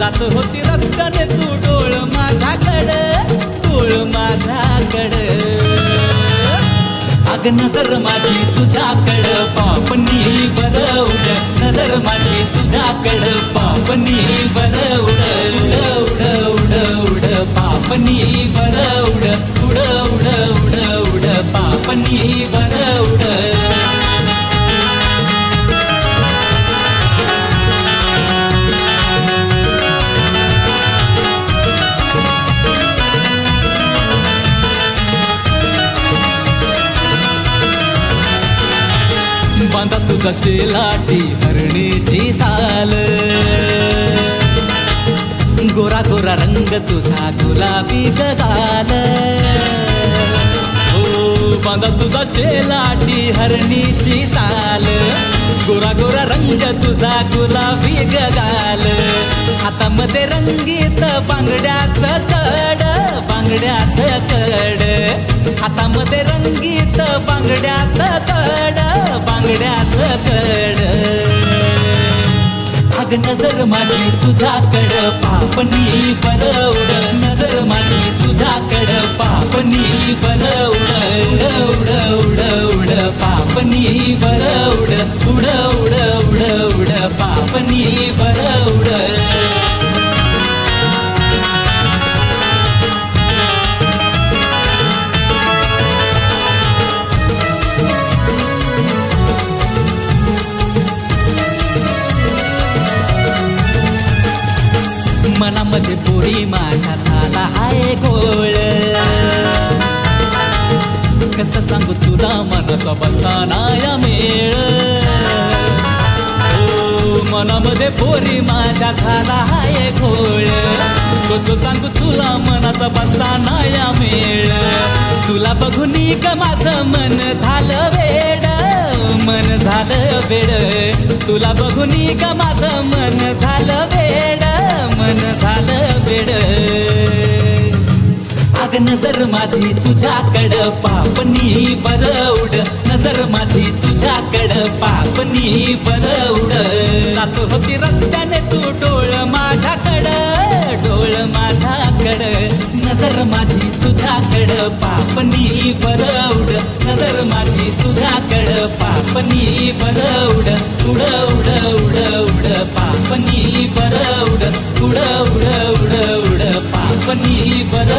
जात होती रस्त्याने तू डोळ माझ्याकडं, डोळ माझ्याकडं. अग नजर माझी तुझ्याकडं, पापणी बरवड. नजर माझी तुझ्याकडं, पापणी बरवड. उड उड उड उड पापणी बरवड. उड उड उड उड पापणी बरवड. बांधा तुझा शेलाटी हरणीची चाल, गोरा गोरा रंग तुझा गुलाबी गाल. हो बांधा तुझा शेलाटी हरणीची चाल, गोरा गोरा रंग तुझा गुलाबी गाल. हातामध्ये रंगीत बांगड्याचं कड, बांगड्याचं कड. हातामध्ये रंगीत बांगड्याचं कड, बांगड्याचं कड. अग नजर माझी तुझ्याकडं, पापणी बरवड. नजर माझी तुझ्याकडं, पापणी बरवड. उड उड उड उड पापणी बरवड. उड उड उड उड पापणी बरवड. मनामध्ये पोरी माझ्या झाला हाय गोळ, कसं सांगू तुला मनाचा बसानाया मेळ. हो मनामध्ये पोरी माझ्या झाला हाय गोळ, कसं सांगू तुला मनाचा बसानाया मेळ. तुला बघून ग माझं मन झालं वेड, मन झालं वेड. तुला बघून ग माझं मन झालं वेड, मन झालं वेड. अग नजर माझी तुझ्याकडं, पापणी बरवड. नजर माझी तुझ्याकडं, पापणी बरवड. जात होती रस्त्याने तू डोळ माझ्याकडं, डोळ माझ्याकडं. नजर माझी तुझ्याकडं, पापणी बरवड. नजर माझी तुझ्याकडं, पापणी बरवड. उड उड उड उड पापणी बरवड. उड उड उड उड पापणी बरवड.